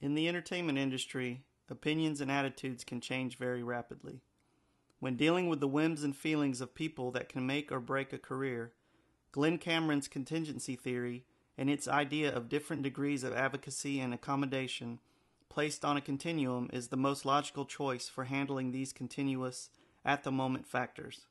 In the entertainment industry, opinions and attitudes can change very rapidly. When dealing with the whims and feelings of people that can make or break a career, Glenn Cameron's contingency theory and its idea of different degrees of advocacy and accommodation placed on a continuum is the most logical choice for handling these continuous, at-the-moment factors.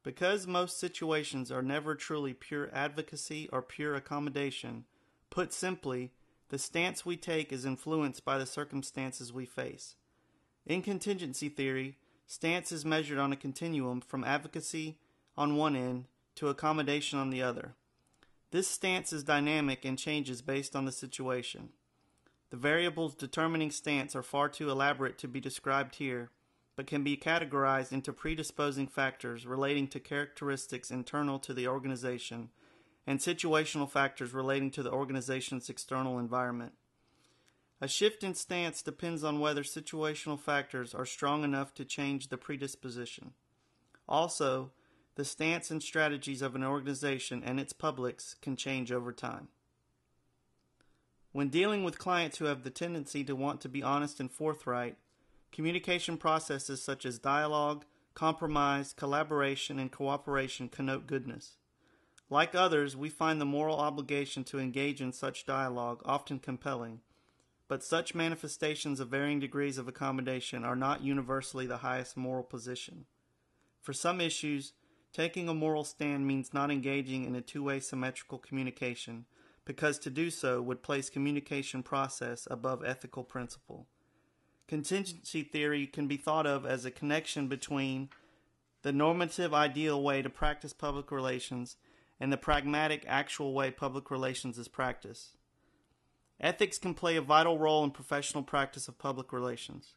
Because most situations are never truly pure advocacy or pure accommodation, put simply, the stance we take is influenced by the circumstances we face. In contingency theory, stance is measured on a continuum from advocacy on one end to accommodation on the other. This stance is dynamic and changes based on the situation. The variables determining stance are far too elaborate to be described here, but can be categorized into predisposing factors relating to characteristics internal to the organization and situational factors relating to the organization's external environment. A shift in stance depends on whether situational factors are strong enough to change the predisposition. Also, the stance and strategies of an organization and its publics can change over time. When dealing with clients who have the tendency to want to be honest and forthright, communication processes such as dialogue, compromise, collaboration, and cooperation connote goodness. Like others, we find the moral obligation to engage in such dialogue often compelling, but such manifestations of varying degrees of accommodation are not universally the highest moral position. For some issues, taking a moral stand means not engaging in a two-way symmetrical communication, because to do so would place communication process above ethical principle. Contingency theory can be thought of as a connection between the normative ideal way to practice public relations and the pragmatic actual way public relations is practiced. Ethics can play a vital role in professional practice of public relations.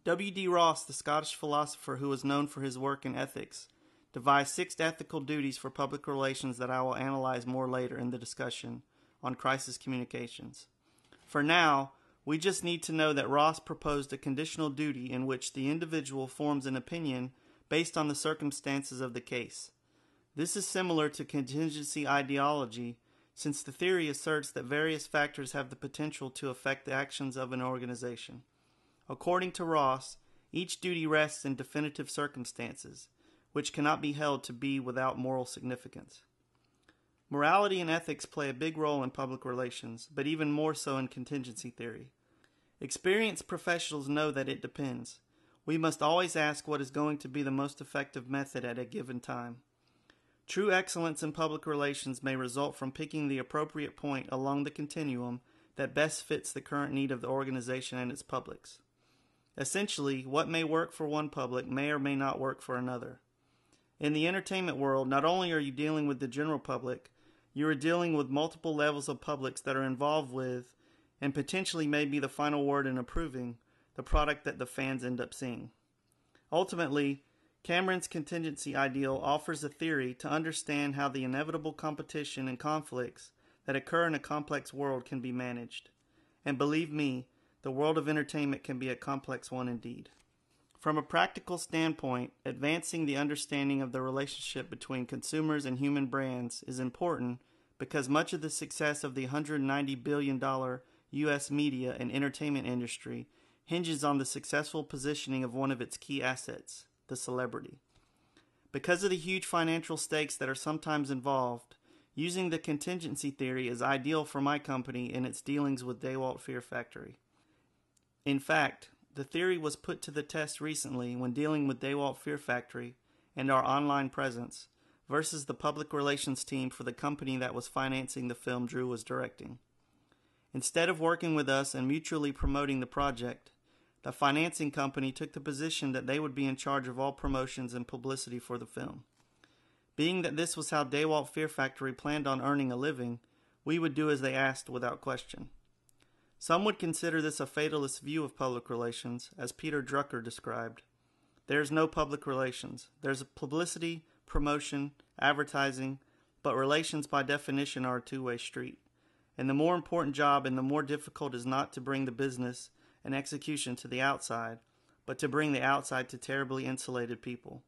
W.D. Ross, the Scottish philosopher who was known for his work in ethics, devised 6 ethical duties for public relations that I will analyze more later in the discussion on crisis communications. For now, we just need to know that Ross proposed a conditional duty in which the individual forms an opinion based on the circumstances of the case. This is similar to contingency ideology, since the theory asserts that various factors have the potential to affect the actions of an organization. According to Ross, each duty rests in definitive circumstances, which cannot be held to be without moral significance. Morality and ethics play a big role in public relations, but even more so in contingency theory. Experienced professionals know that it depends. We must always ask what is going to be the most effective method at a given time. True excellence in public relations may result from picking the appropriate point along the continuum that best fits the current need of the organization and its publics. Essentially, what may work for one public may or may not work for another. In the entertainment world, not only are you dealing with the general public, you are dealing with multiple levels of publics that are involved with, and potentially may be the final word in approving, the product that the fans end up seeing. Ultimately, Cameron's contingency ideal offers a theory to understand how the inevitable competition and conflicts that occur in a complex world can be managed. And believe me, the world of entertainment can be a complex one indeed. From a practical standpoint, advancing the understanding of the relationship between consumers and human brands is important because much of the success of the $190 billion U.S. media and entertainment industry hinges on the successful positioning of one of its key assets, the celebrity. Because of the huge financial stakes that are sometimes involved, using the contingency theory is ideal for my company in its dealings with DeWalt Fear Factory. In fact, the theory was put to the test recently when dealing with DeWalt Fear Factory and our online presence versus the public relations team for the company that was financing the film Drew was directing. Instead of working with us and mutually promoting the project, the financing company took the position that they would be in charge of all promotions and publicity for the film. Being that this was how DeWalt Fear Factory planned on earning a living, we would do as they asked without question. Some would consider this a fatalist view of public relations, as Peter Drucker described. There's no public relations. There's publicity, promotion, advertising, but relations by definition are a two-way street. And the more important job and the more difficult is not to bring the business and execution to the outside, but to bring the outside to terribly insulated people.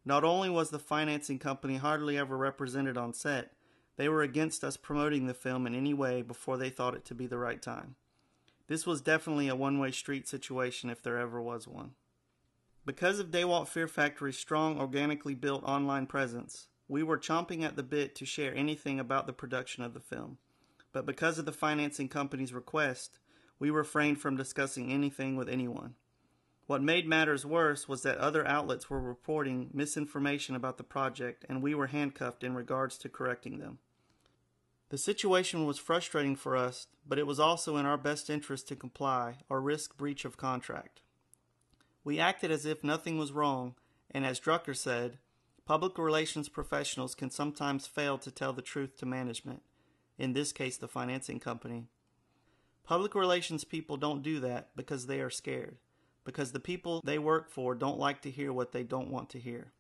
Not only was the financing company hardly ever represented on set, they were against us promoting the film in any way before they thought it to be the right time. This was definitely a one-way street situation if there ever was one. Because of DeWalt Fear Factory's strong, organically built online presence, we were chomping at the bit to share anything about the production of the film. But because of the financing company's request, we refrained from discussing anything with anyone. What made matters worse was that other outlets were reporting misinformation about the project, and we were handcuffed in regards to correcting them. The situation was frustrating for us, but it was also in our best interest to comply or risk breach of contract. We acted as if nothing was wrong, and as Drucker said, public relations professionals can sometimes fail to tell the truth to management, in this case the financing company. Public relations people don't do that because they are scared, because the people they work for don't like to hear what they don't want to hear.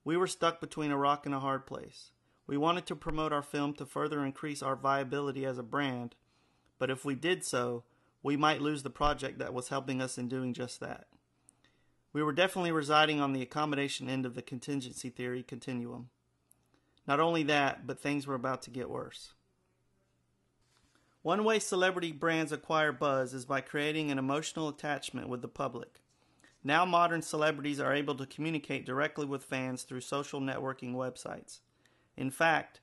We were stuck between a rock and a hard place. We wanted to promote our film to further increase our viability as a brand, but if we did so, we might lose the project that was helping us in doing just that. We were definitely residing on the accommodation end of the contingency theory continuum. Not only that, but things were about to get worse. One way celebrity brands acquire buzz is by creating an emotional attachment with the public. Now modern celebrities are able to communicate directly with fans through social networking websites. In fact,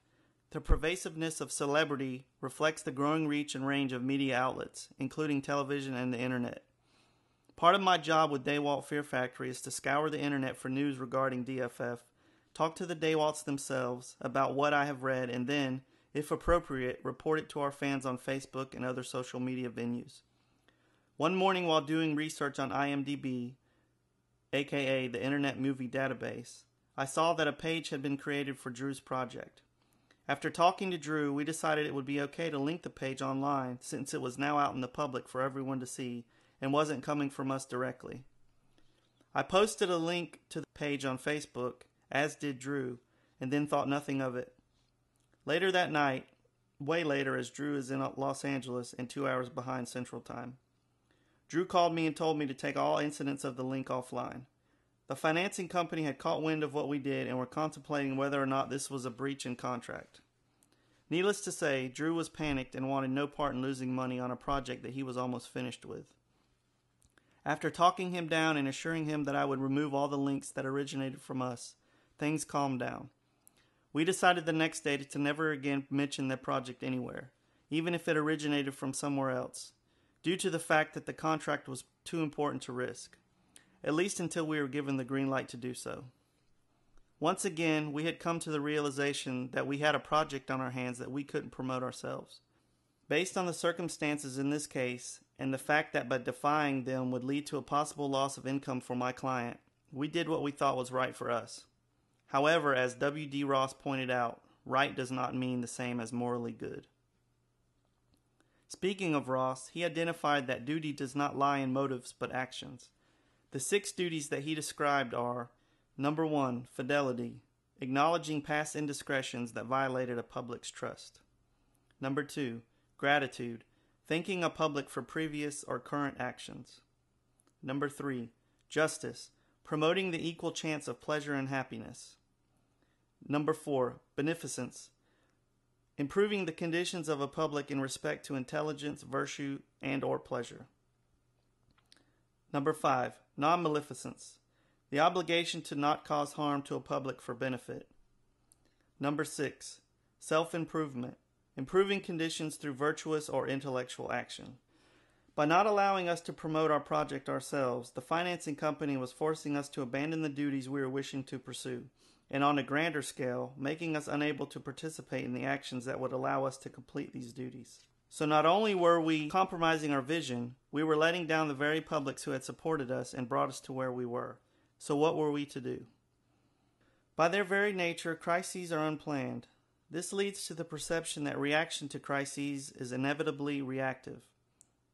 the pervasiveness of celebrity reflects the growing reach and range of media outlets, including television and the internet. Part of my job with DeWalt Fear Factory is to scour the internet for news regarding DFF, talk to the DeWalts themselves about what I have read, and then, if appropriate, report it to our fans on Facebook and other social media venues. One morning while doing research on IMDb, aka the Internet Movie Database, I saw that a page had been created for Drew's project. After talking to Drew, we decided it would be okay to link the page online since it was now out in the public for everyone to see and wasn't coming from us directly. I posted a link to the page on Facebook, as did Drew, and then thought nothing of it. Later that night, way later as Drew is in Los Angeles and 2 hours behind Central Time, Drew called me and told me to take all incidents of the link offline. The financing company had caught wind of what we did and were contemplating whether or not this was a breach in contract. Needless to say, Drew was panicked and wanted no part in losing money on a project that he was almost finished with. After talking him down and assuring him that I would remove all the links that originated from us, things calmed down. We decided the next day to never again mention the project anywhere, even if it originated from somewhere else, due to the fact that the contract was too important to risk, at least until we were given the green light to do so. Once again, we had come to the realization that we had a project on our hands that we couldn't promote ourselves. Based on the circumstances in this case, and the fact that by defying them would lead to a possible loss of income for my client, we did what we thought was right for us. However, as W.D. Ross pointed out, right does not mean the same as morally good. Speaking of Ross, he identified that duty does not lie in motives but actions. The 6 duties that he described are: number 1, fidelity, acknowledging past indiscretions that violated a public's trust. Number 2, gratitude, thanking a public for previous or current actions. Number 3, justice, promoting the equal chance of pleasure and happiness. Number 4, beneficence, improving the conditions of a public in respect to intelligence, virtue, and or pleasure. Number 5, non-maleficence, the obligation to not cause harm to a public for benefit. Number 6, self-improvement, improving conditions through virtuous or intellectual action. By not allowing us to promote our project ourselves, the financing company was forcing us to abandon the duties we were wishing to pursue, and on a grander scale, making us unable to participate in the actions that would allow us to complete these duties. So not only were we compromising our vision, we were letting down the very publics who had supported us and brought us to where we were. So what were we to do? By their very nature, crises are unplanned. This leads to the perception that reaction to crises is inevitably reactive.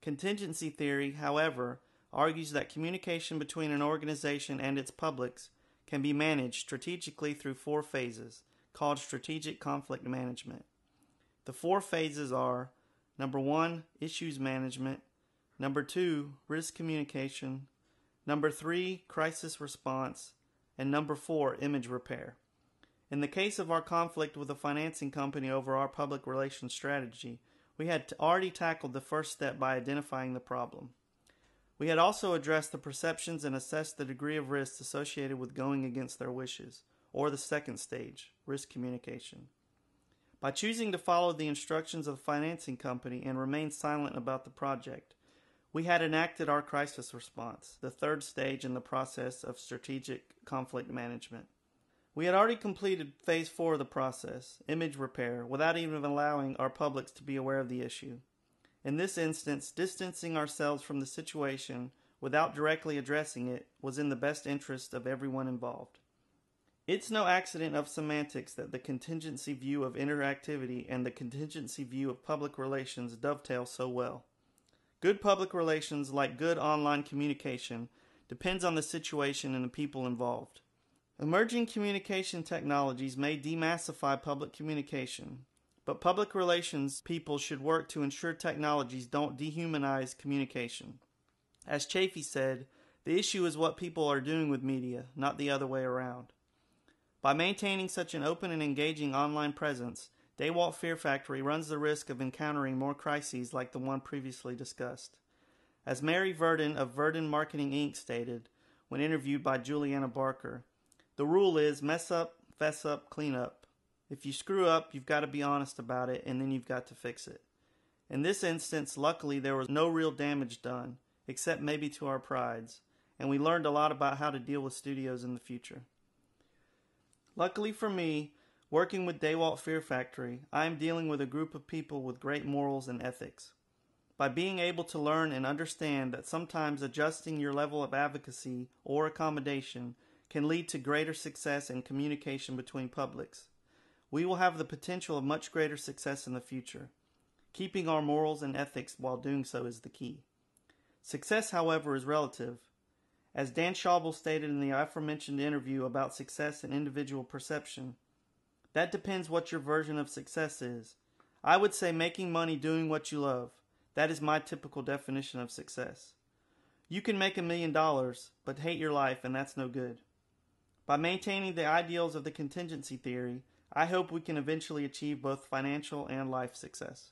Contingency theory, however, argues that communication between an organization and its publics can be managed strategically through 4 phases, called strategic conflict management. The 4 phases are: number 1, issues management; number 2, risk communication; number 3, crisis response; and number 4, image repair. In the case of our conflict with the financing company over our public relations strategy, We had already tackled the first step by identifying the problem. We had also addressed the perceptions and assessed the degree of risks associated with going against their wishes, or the second stage, risk communication. By choosing to follow the instructions of the financing company and remain silent about the project, we had enacted our crisis response, the third stage in the process of strategic conflict management. We had already completed phase 4 of the process, image repair, without even allowing our publics to be aware of the issue. In this instance, distancing ourselves from the situation without directly addressing it was in the best interest of everyone involved. It's no accident of semantics that the contingency view of interactivity and the contingency view of public relations dovetail so well. Good public relations, like good online communication, depends on the situation and the people involved. Emerging communication technologies may demassify public communication, but public relations people should work to ensure technologies don't dehumanize communication. As Chafee said, the issue is what people are doing with media, not the other way around. By maintaining such an open and engaging online presence, DeWalt Fear Factory runs the risk of encountering more crises like the one previously discussed. As Mary Verdin of Verdin Marketing Inc. stated when interviewed by Juliana Barker, the rule is mess up, fess up, clean up. If you screw up, you've got to be honest about it, and then you've got to fix it. In this instance, luckily, there was no real damage done, except maybe to our prides, and we learned a lot about how to deal with studios in the future. Luckily for me, working with DeWalt Fear Factory, I am dealing with a group of people with great morals and ethics. By being able to learn and understand that sometimes adjusting your level of advocacy or accommodation can lead to greater success in communication between publics, we will have the potential of much greater success in the future. Keeping our morals and ethics while doing so is the key. Success, however, is relative. As Dan Schauble stated in the aforementioned interview about success and individual perception, that depends what your version of success is. I would say making money doing what you love. That is my typical definition of success. You can make $1 million, but hate your life, and that's no good. By maintaining the ideals of the contingency theory, I hope we can eventually achieve both financial and life success.